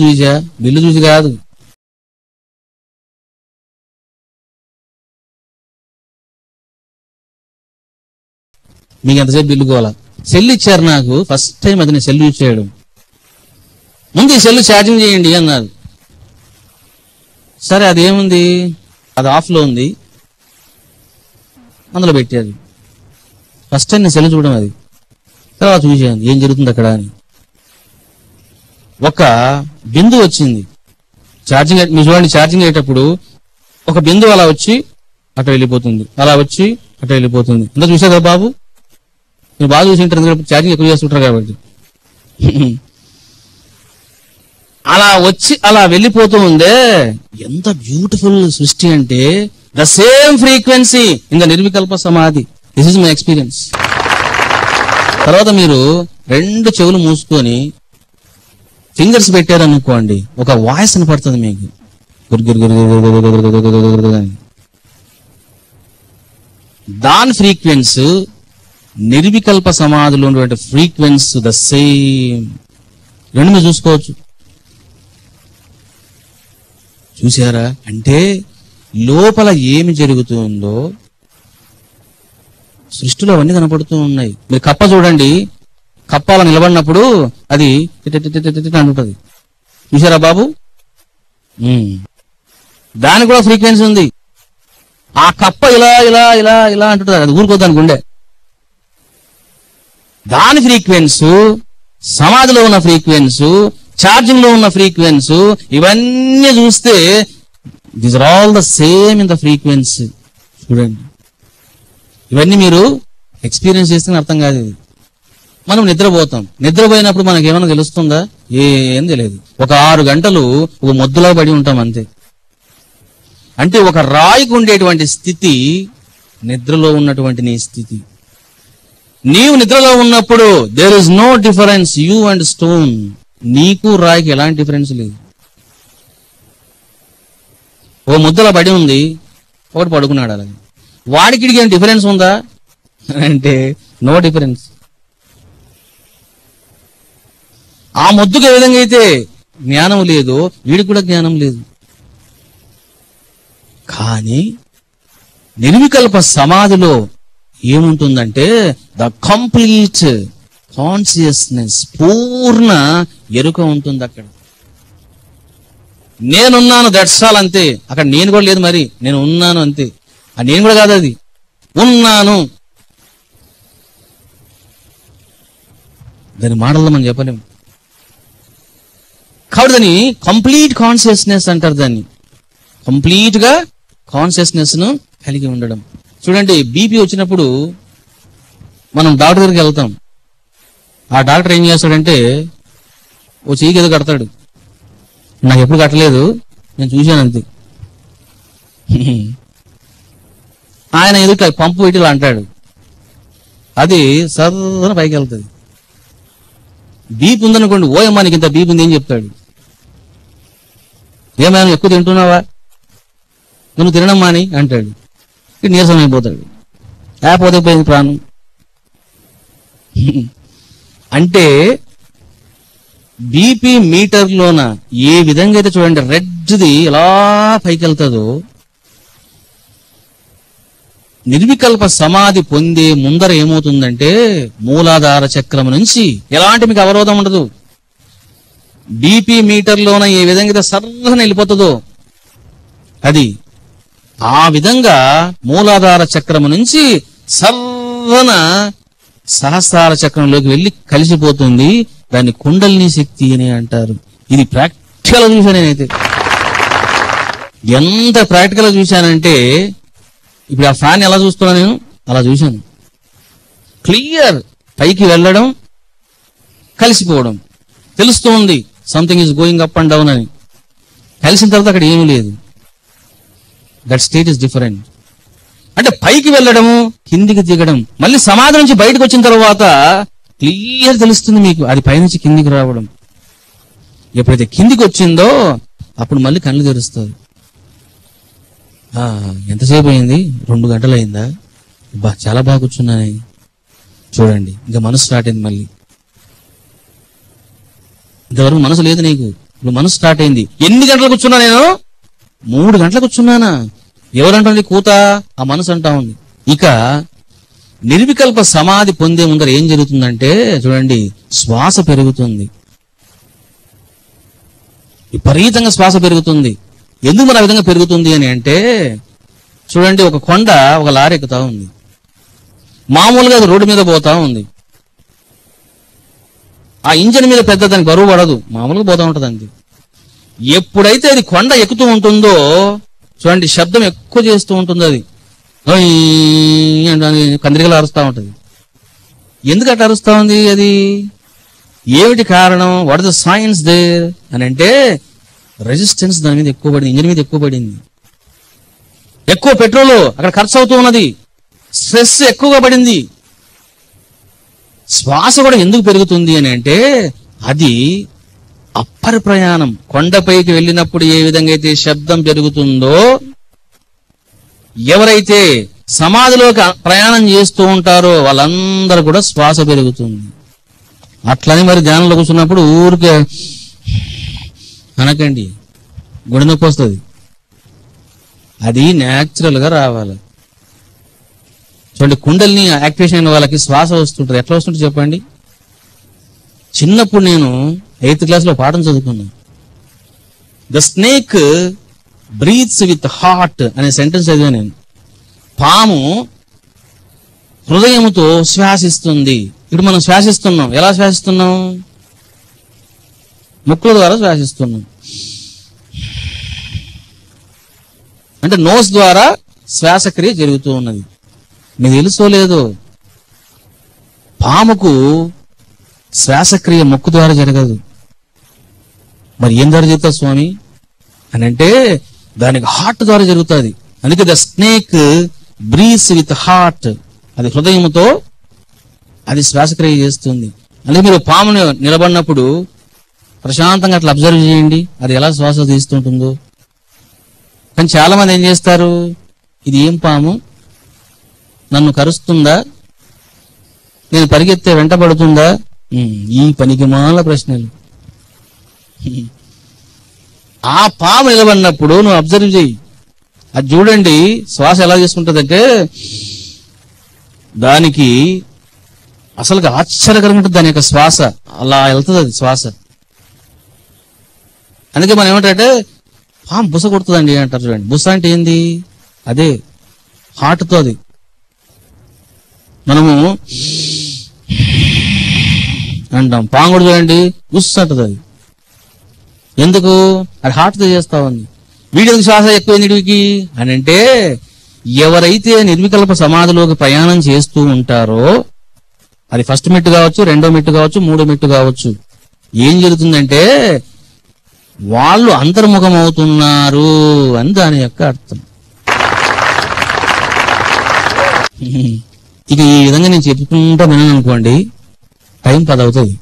చూసా, బిల్లు చూసి కాదు. మీకు ఎంతసేపు బిల్లు కోవాలా? సెల్ ఇచ్చారు నాకు, ఫస్ట్ టైం అది నేను సెల్ యూజ్ చేయడం. ముందు ఈ సెల్ ఛార్జింగ్ చేయండి అన్నారు. సరే అదేముంది, అది ఆఫ్లో ఉంది, అందులో పెట్టారు. ఫస్ట్ టైం నేను సెల్ చూడడం అది. తర్వాత చూసాను ఏం జరుగుతుంది అక్కడ అని. ఒక బిందు వచ్చింది ఛార్జింగ్. మీరు చూడండి, ఛార్జింగ్ అయ్యేటప్పుడు ఒక బిందు అలా వచ్చి అటు వెళ్ళిపోతుంది, అలా వచ్చి అటు వెళ్ళిపోతుంది. ఇంత చూసా కదా బాబు, మీరు బాగా చూసి ఉంటారు, ఛార్జింగ్ ఎక్కువ చేస్తుంటారు కాబట్టి. అలా వచ్చి అలా వెళ్ళిపోతూ ఉందే. ఎంత బ్యూటిఫుల్ సృష్టి అంటే, the same frequency in the నిర్వికల్ప సమాధి. This is my experience. తర్వాత మీరు రెండు చెవులు మూసుకొని ఫింగర్స్ పెట్టారనుకోండి, ఒక వాయిస్ వినపడుతుంది మీకు, దాని ఫ్రీక్వెన్స్ నిర్వికల్ప సమాధిలో ఉన్నటువంటి ఫ్రీక్వెన్స్ ద సేమ్. రెండు మీరు చూసుకోవచ్చు. చూసారా? అంటే లోపల ఏమి జరుగుతుందో సృష్టిలో అవన్నీ కనపడుతూ ఉన్నాయి. మీరు కప్ప చూడండి, కప్ప అలా నిలబడినప్పుడు అది అంటుంది. చూసారా బాబు? దానికి కూడా ఫ్రీక్వెన్సీ ఉంది. ఆ కప్ప ఇలా ఇలా ఇలా ఇలా అంటుంటుంది, అది ఊరుకోదానికి ఉండే. దాని ఫ్రీక్వెన్స్, సమాధిలో ఉన్న ఫ్రీక్వెన్స్, ఛార్జింగ్ లో ఉన్న ఫ్రీక్వెన్స్, ఇవన్నీ చూస్తే these are all the same in the frequency. చూడండి, ఇవన్నీ మీరు ఎక్స్పీరియన్స్ చేస్తే అర్థం కాదు. ఇది మనం నిద్రపోతాం, నిద్రపోయినప్పుడు మనకి ఏమైనా తెలుస్తుందా? ఏం తెలియదు. ఒక 6 గంటలు ఒక మొద్దులా పడి ఉంటాం అంతే. అంటే ఒక రాయికి ఉండేటువంటి స్థితి నిద్రలో ఉన్నటువంటి నీ స్థితి. నీవు నిద్రలో ఉన్నప్పుడు there is no difference, you and stone. నీకు రాయికి ఎలాంటి డిఫరెన్స్ లేదు. ఓ ముద్దలా పడి ఉంది, ఒకటి పడుకున్నాడు. అలాగే వాడికి ఏం డిఫరెన్స్ ఉందా అంటే నో డిఫరెన్స్. ఆ ముద్దుకు ఏ విధంగా అయితే జ్ఞానం లేదో వీడికి కూడా జ్ఞానం లేదు. కానీ నిర్వికల్ప సమాధిలో ఏముంటుందంటే ద కంప్లీట్ కాన్షియస్నెస్, పూర్ణ ఎరుక ఉంటుంది అక్కడ. నేనున్నాను, దట్స్ ఆల్, అంతే. అక్కడ నేను కూడా లేదు, మరి నేను ఉన్నాను అంతే. ఆ నేను కూడా కాదు, అది ఉన్నాను. దాని మాటల్లో మనం చెప్పలేము. కాబట్టి దాన్ని కంప్లీట్ కాన్షియస్నెస్ అంటారు. దాన్ని కంప్లీట్ గా కాన్షియస్నెస్ ను కలిగి ఉండడం. చూడండి, బీపీ వచ్చినప్పుడు మనం డాక్టర్ దగ్గరికి వెళ్తాం. ఆ డాక్టర్ ఏం చేస్తాడంటే ఓ చెయ్యికి ఏదో కడతాడు. నాకు ఎప్పుడు కట్టలేదు, నేను చూశాను అంతే. ఆయన ఎదుట పంపు పెట్టి ఇలా అంటాడు, అది సర్రన పైకి వెళ్తుంది. బీపీ ఉందనుకోండి, ఓయమ్మా నీకు ఇంత బీపీ ఉంది ఏం చెప్తాడు. ఏమైనా ఎక్కువ తింటున్నావా, నువ్వు తినడమ్మా అని అంటాడు. నీరసం అయిపోతాడు, పోతే పోయింది ప్రాణం. అంటే బీపీ మీటర్లోన ఏ విధంగా అయితే చూడండి రెడ్ది ఎలా పైకి వెళ్తుందో, నిర్వికల్ప సమాధి పొందే ముందర ఏమవుతుందంటే మూలాధార చక్రం నుంచి ఎలాంటి మీకు అవరోధం ఉండదు. బీపీ మీటర్లోన ఏ విధంగా అయితే సర్రన వెళ్ళిపోతుందో అది ఆ విధంగా మూలాధార చక్రము నుంచి సర్వన సహస్రార చక్రంలోకి వెళ్ళి కలిసిపోతుంది. దాన్ని కుండలిని శక్తి అని అంటారు. ఇది ప్రాక్టికల్ చూసాను నేనైతే. ఎంత ప్రాక్టికల్ చూశానంటే, ఇప్పుడు ఆ ఫ్యాన్ ఎలా చూస్తున్నా నేను అలా చూశాను. క్లియర్, పైకి వెళ్ళడం, కలిసిపోవడం తెలుస్తుంది. Something is going up and down అని. కలిసిన తర్వాత అక్కడ ఏమీ లేదు. That state is different. అంటే పైకి వెళ్ళడము, కిందికి దిగడం, మళ్ళీ సమాధి నుంచి బయటకు వచ్చిన తర్వాత క్లియర్ తెలుస్తుంది మీకు అది పైనుంచి కిందికి రావడం. ఎప్పుడైతే కిందికి వచ్చిందో అప్పుడు మళ్ళీ కళ్ళు తెరుస్తారు. ఎంతసేపు అయింది? 2 గంటలు అయిందా? చాలా బాగా కూర్చున్నాను. చూడండి, ఇంకా మనసు స్టార్ట్ అయింది. మళ్ళీ ఇంతవరకు మనసు లేదు నీకు. ఇప్పుడు మనసు స్టార్ట్ అయింది. ఎన్ని గంటలకు కూర్చున్నా నేను? 3 గంటలకు కూర్చున్నానా? ఎవరంటుంది కూత? ఆ మనసు అంటా ఉంది. ఇక నిర్వికల్ప సమాధి పొందే ముందర ఏం జరుగుతుందంటే చూడండి, శ్వాస పెరుగుతుంది, విపరీతంగా శ్వాస పెరుగుతుంది. ఎందుకు మన విధంగా పెరుగుతుంది అని అంటే చూడండి, ఒక కొండ ఒక లారీ ఎక్కుతా ఉంది, మామూలుగా అది రోడ్డు మీద పోతా ఉంది. ఆ ఇంజన్ మీద పెద్ద దానికి బరువు పడదు, మామూలుగా పోతా ఉంటుంది అంతే. ఎప్పుడైతే అది కొండ ఎక్కుతూ ఉంటుందో చూడండి, శబ్దం ఎక్కువ చేస్తూ ఉంటుంది, అది కందిరిగలు అరుస్తూ ఉంటుంది. ఎందుకు అట్లా అరుస్తూ ఉంది? అది ఏమిటి కారణం? What is the science there అని అంటే రెసిస్టెన్స్ దాని మీద ఎక్కువ పడింది, ఇంజన్ మీద ఎక్కువ పడింది, ఎక్కువ పెట్రోల్ అక్కడ ఖర్చు అవుతూ ఉన్నది, స్ట్రెస్ ఎక్కువగా పడింది. శ్వాస కూడా ఎందుకు పెరుగుతుంది అని అంటే అది అప్పర్ ప్రయాణం. కొండపైకి వెళ్ళినప్పుడు ఏ విధంగా అయితే శబ్దం పెరుగుతుందో, ఎవరైతే సమాధిలోకి ప్రయాణం చేస్తూ ఉంటారో వాళ్ళందరూ కూడా శ్వాస పెరుగుతుంది. అట్లని మరి ధ్యానంలో కూర్చున్నప్పుడు ఊరికే అనకండి, గుండె నొప్పి వస్తుంది. అది న్యాచురల్ గా రావాలి. చూడండి, కుండల్ని యాక్టివేషన్ అయిన వాళ్ళకి శ్వాస వస్తుంటుంది. ఎట్లా వస్తుంటుంది చెప్పండి? చిన్నప్పుడు నేను 8th క్లాస్లో పాఠం చదువుకున్నాను. The snake breathes with heart అనే సెంటెన్స్ చదివా నేను. పాము హృదయముతో శ్వాసిస్తుంది. ఇప్పుడు మనం శ్వాసిస్తున్నాం, ఎలా శ్వాసిస్తున్నాం? ముక్కుల ద్వారా శ్వాసిస్తున్నాం, అంటే నోస్ ద్వారా శ్వాసక్రియ జరుగుతూ ఉన్నది. మీకు తెలుసో లేదో, పాముకు శ్వాసక్రియ ముక్కు ద్వారా జరగదు. మరి ఏం ద్వారా జరుగుతుంది స్వామి అని అంటే దానికి హార్ట్ ద్వారా జరుగుతుంది. అందుకే the snake breathes with heart, అది హృదయంతో అది శ్వాసక్రియ చేస్తుంది. అందుకే మీరు పామును నిలబడినప్పుడు ప్రశాంతంగా అట్లా అబ్జర్వ్ చేయండి, అది ఎలా శ్వాస తీస్తుంటుందో. కానీ చాలా మంది ఏం చేస్తారు, ఇది ఏం పాము, నన్ను కరుస్తుందా, నేను పరిగెత్తే వెంట పడుతుందా, ఈ పనికి మాల ప్రశ్నలు. ఆ పాము నిలబడినప్పుడు నువ్వు అబ్జర్వ్ చేయి, అది చూడండి శ్వాస ఎలా చేసుకుంటుందంటే దానికి అసలుగా ఆశ్చర్యకరంగా ఉంటుంది దాని యొక్క శ్వాస, అలా వెళ్తుంది అది శ్వాస. అందుకే మనం ఏమంటే పాము బుస కొడుతుందండి అంటారు. చూడండి, బుస అంటే ఏంది? అదే హార్ట్తో. అది మనము అంటాం, పాము కూడా చూడండి బుస్ అంటుంది. అది ఎందుకు? అది హార్ట్తో చేస్తా ఉంది. వీడికి శ్వాస ఎక్కువైంది వీడికి అని అంటే ఎవరైతే నిర్వికల్ప సమాధిలోకి ప్రయాణం చేస్తూ ఉంటారో, అది ఫస్ట్ మెట్టు కావచ్చు, 2వ మెట్టు కావచ్చు, 3వ మెట్టు కావచ్చు, ఏం జరుగుతుందంటే వాళ్ళు అంతర్ముఖం అవుతున్నారు అని దాని యొక్క అర్థం. ఇక ఈ విధంగా నేను చెప్పుకుంటా విన్నాను అనుకోండి, టైం 10 అవుతుంది.